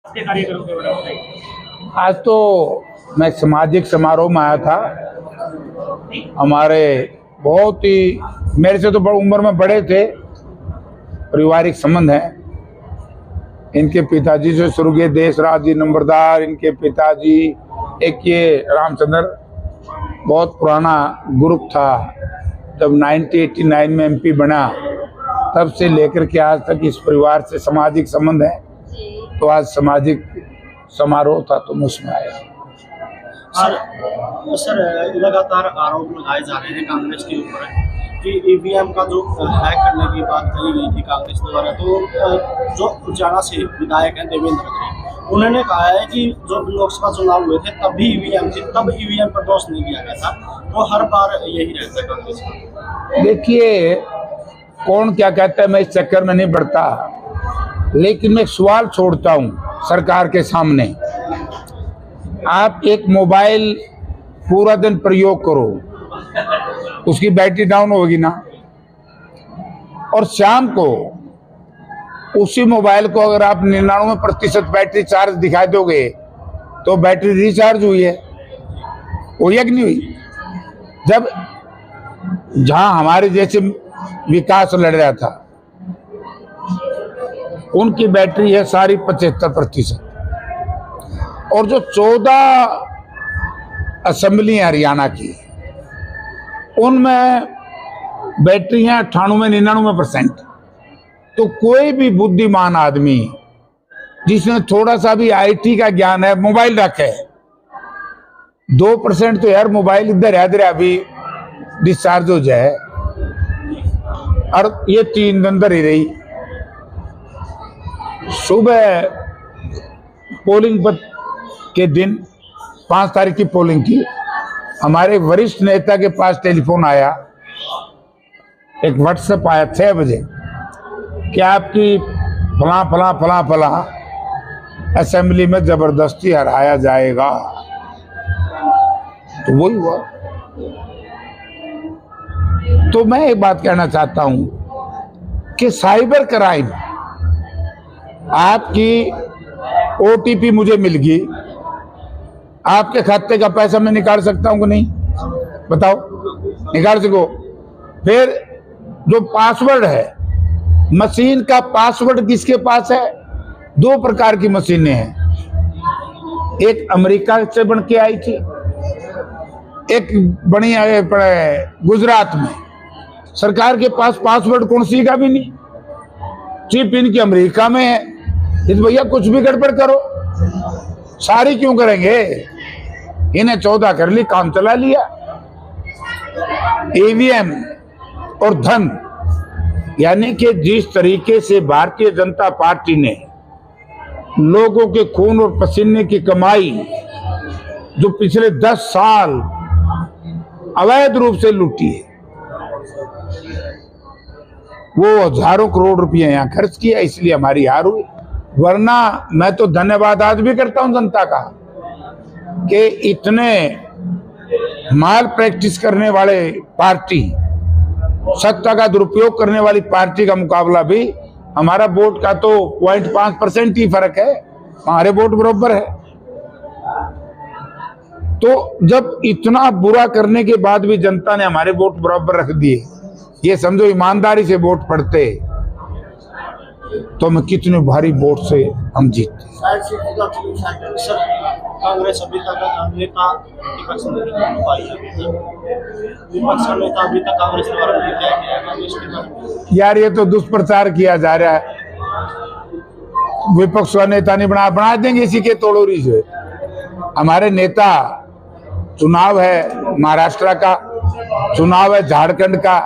के कार्यक्रम के बारे में बताइए। आज तो मैं सामाजिक समारोह में आया था। हमारे बहुत ही मेरे से तो बड़ी उम्र में बड़े थे, पारिवारिक संबंध है। इनके पिताजी से शुरू किए देशराज जी नंबरदार, इनके पिताजी एक ये रामचंद्र, बहुत पुराना ग्रुप था। जब 1989 में एमपी बना तब से लेकर के आज तक इस परिवार से सामाजिक संबंध है। तो आज सामाजिक समारोह था तो उसमें आया। सर लगातार आरोप लगाए जा रहे हैं कांग्रेस के ऊपर कि ईवीएम का जो हैक करने की बात कही गई थी कांग्रेस द्वारा, तो जो उजाला से विधायक हैं देवेंद्र जी, उन्होंने कहा है कि जब लोकसभा चुनाव हुए थे तब भी ईवीएम थी, तब ईवीएम पर दोष नहीं दिया गया था। तो हर बार यही रहता है कांग्रेस का। देखिए, कौन क्या कहता है मैं इस चक्कर में नहीं बढ़ता, लेकिन मैं एक सवाल छोड़ता हूँ सरकार के सामने। आप एक मोबाइल पूरा दिन प्रयोग करो, उसकी बैटरी डाउन होगी ना, और शाम को उसी मोबाइल को अगर आप 99% बैटरी चार्ज दिखा दोगे तो बैटरी रिचार्ज हुई है, हुई है कि नहीं हुई? जब जहां हमारे जैसे विकास लड़ रहा था, उनकी बैटरी है सारी 75%, और जो 14 असेंबली है हरियाणा की, उनमें बैटरी है 98-99%। तो कोई भी बुद्धिमान आदमी जिसने थोड़ा सा भी आईटी का ज्ञान है, मोबाइल रखे 2% तो यार मोबाइल इधर अभी डिस्चार्ज हो जाए, और ये 3 दिन अंदर ही रही। सुबह पोलिंग के दिन 5 तारीख की पोलिंग की, हमारे वरिष्ठ नेता के पास टेलीफोन आया, एक व्हाट्सएप आया 6 बजे कि आपकी फला फला फला फला असेंबली में जबरदस्ती हराया जाएगा। तो वही हुआ। तो मैं एक बात कहना चाहता हूं कि साइबर क्राइम, आपकी ओटीपी मुझे मिल गई, आपके खाते का पैसा मैं निकाल सकता हूं कि नहीं? बताओ, निकाल सको। फिर जो पासवर्ड है, मशीन का पासवर्ड किसके पास है? 2 प्रकार की मशीनें हैं। एक अमेरिका से बन के आई थी, एक बनी है गुजरात में। सरकार के पास पासवर्ड कौन सी का भी नहीं, चिप इनकी अमेरिका में है। इस भैया कुछ भी गड़बड़ करो, सारी क्यों करेंगे? इन्हें 14 कर ली, काम चला लिया। ईवीएम और धन, यानी कि जिस तरीके से भारतीय जनता पार्टी ने लोगों के खून और पसीने की कमाई जो पिछले 10 साल अवैध रूप से लूटी है, वो हजारों करोड़ रुपए यहाँ खर्च किया, इसलिए हमारी हार हुई। वरना मैं तो धन्यवाद आज भी करता हूं जनता का कि इतने माल प्रैक्टिस करने वाले पार्टी, सत्ता का दुरुपयोग करने वाली पार्टी का मुकाबला भी हमारा वोट का तो 0.5% ही फर्क है, हमारे वोट बराबर है। तो जब इतना बुरा करने के बाद भी जनता ने हमारे वोट बराबर रख दिए, ये समझो ईमानदारी से वोट पड़ते तो मैं कितने भारी वोट से हम जीतते। कांग्रेस अभी तक नेता विपक्ष नेता अभी तक कांग्रेस द्वारा नहीं किया गया है। यार ये तो दुष्प्रचार किया जा रहा है। विपक्ष का नेता नहीं बना देंगे इसी के तोड़ोरी से। हमारे नेता, चुनाव है महाराष्ट्र का, चुनाव है झारखंड का,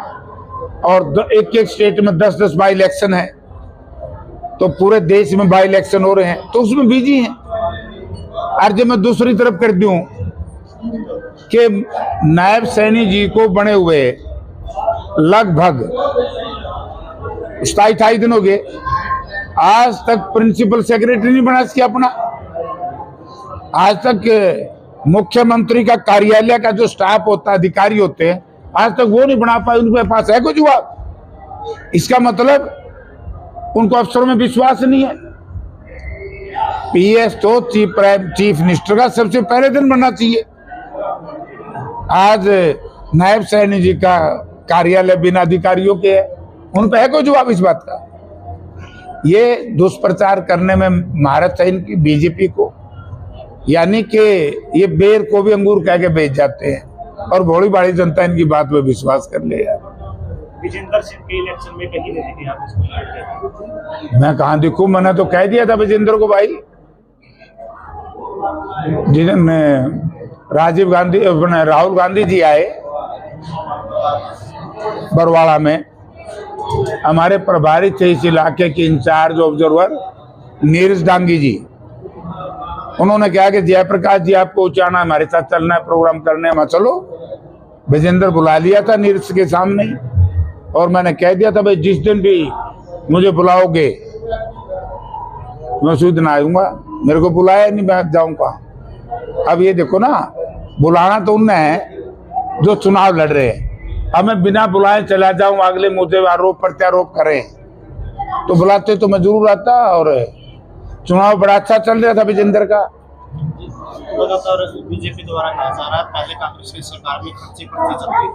और एक स्टेट में 10-10 बाई इलेक्शन है, तो पूरे देश में बाई इलेक्शन हो रहे हैं, तो उसमें बिजी हैं। और जब मैं दूसरी तरफ कर दूं कि नायब सैनी जी को बने हुए लगभग 27 दिन हो गए, आज तक प्रिंसिपल सेक्रेटरी नहीं बना सके अपना। आज तक मुख्यमंत्री का कार्यालय का जो स्टाफ होता है, अधिकारी होते हैं, आज तक वो नहीं बना पाए। उनके पास है कोई जवाब? इसका मतलब उनको अफसरों में विश्वास नहीं है। पीएस तो चीफ मिनिस्टर का सबसे पहले दिन बनना चाहिए। आज नायब सैनी जी का कार्यालय बिना अधिकारियों के है, उन पे है कोई जवाब इस बात का? ये दुष्प्रचार करने में महाराज है इनकी बीजेपी को, यानी कि ये बेर को भी अंगूर कह के बेच जाते हैं और भोली भाली जनता इनकी बात पे विश्वास कर ले यार। विजेंद्र सिंह के इलेक्शन में कहीं नहीं दिखे आप इसको? मैं कहाँ दिखूं? मैंने तो कह दिया था विजेंद्र को भाई, जिन्होंने राजीव गांधी अपने राहुल गांधी जी आए बरवाड़ा में, हमारे प्रभारी थे इस इलाके के इंचार्ज ऑब्जर्वर नीरज डांगी जी, उन्होंने कहा कि जयप्रकाश जी आपको उचाना हमारे साथ चलना है, प्रोग्राम करने में चलो। विजेंद्र बुला लिया था नीरज के सामने और मैंने कह दिया था भाई जिस दिन भी मुझे बुलाओगे मैं उसी दिन आऊंगा। मेरे को बुलाया नहीं, मैं जाऊंगा। अब ये देखो ना, बुलाना तो उनने है जो चुनाव लड़ रहे हैं। अब मैं बिना बुलाए चला जाऊं, अगले मुझे आरोप प्रत्यारोप करें, तो बुलाते तो मैं जरूर आता। और चुनाव बड़ा अच्छा चल रहा था विजेंद्र का। लगातार बीजेपी द्वारा कहा जा रहा है पहले कांग्रेस की सरकार में खर्ची पर्ची चलती,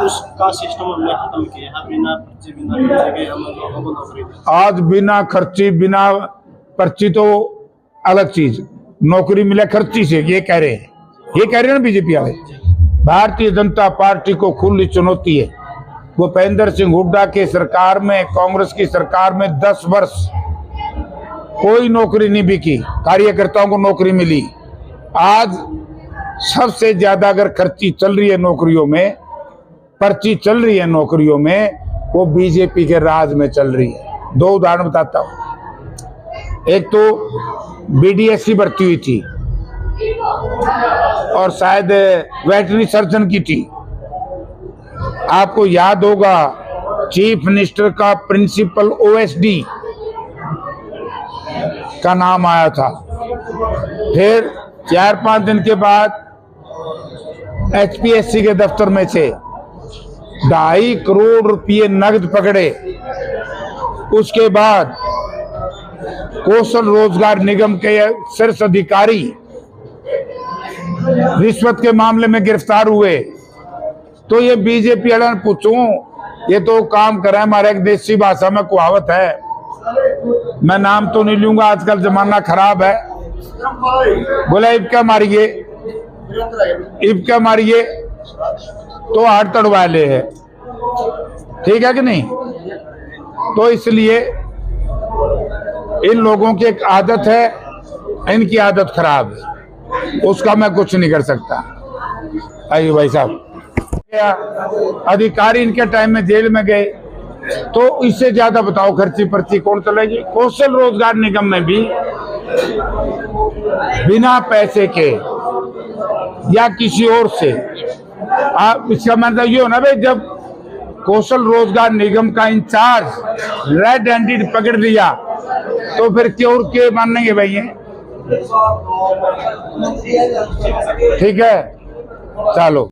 उसका सिस्टम हमने खत्म किया है, बिना पर्ची बिना के हम लोगों को नौकरी दी। आज बिना खर्ची बिना पर्ची तो अलग चीज, नौकरी मिले खर्ची से, ये कह रहे हैं, ये कह रहे हैं ना बीजेपी वाले। भारतीय जनता पार्टी को खुली चुनौती है। भूपेंद्र सिंह हुड्डा के सरकार में, कांग्रेस की सरकार में 10 वर्ष कोई नौकरी नहीं बिकी, कार्यकर्ताओं को नौकरी मिली। आज सबसे ज्यादा अगर खर्ची चल रही है नौकरियों में, पर्ची चल रही है नौकरियों में, वो बीजेपी के राज में चल रही है। 2 उदाहरण बताता हूं। एक तो बीडीएससी भर्ती हुई थी और शायद वेटरनरी सर्जन की थी। आपको याद होगा चीफ मिनिस्टर का प्रिंसिपल ओएसडी का नाम आया था। फिर 4-5 दिन के बाद एचपीएससी के दफ्तर में से 2.5 करोड़ रुपये नगद पकड़े। उसके बाद कौशल रोजगार निगम के शीर्ष अधिकारी रिश्वत के मामले में गिरफ्तार हुए। तो ये बीजेपी वाले पूछूं, ये तो काम कर रहे हैं। हमारे एक देसी भाषा में कहावत है, मैं नाम तो नहीं लूंगा, आजकल जमाना खराब है, बोला इबका मारिए, इबका मारिए तो हाथ तड़वा ले है, ठीक है कि नहीं? तो इसलिए इन लोगों की एक आदत है, इनकी आदत खराब है, उसका मैं कुछ नहीं कर सकता। आइए भाई साहब, अधिकारी इनके टाइम में जेल में गए, तो इससे ज्यादा बताओ खर्ची पर्ची कौन चलेगी? कौशल रोजगार निगम में भी बिना पैसे के या किसी और से, आप इसका मतलब ये हो ना भाई, जब कौशल रोजगार निगम का इंचार्ज रेड हैंडेड पकड़ लिया तो फिर क्यों के मानेंगे भाई ये? ठीक है, चलो।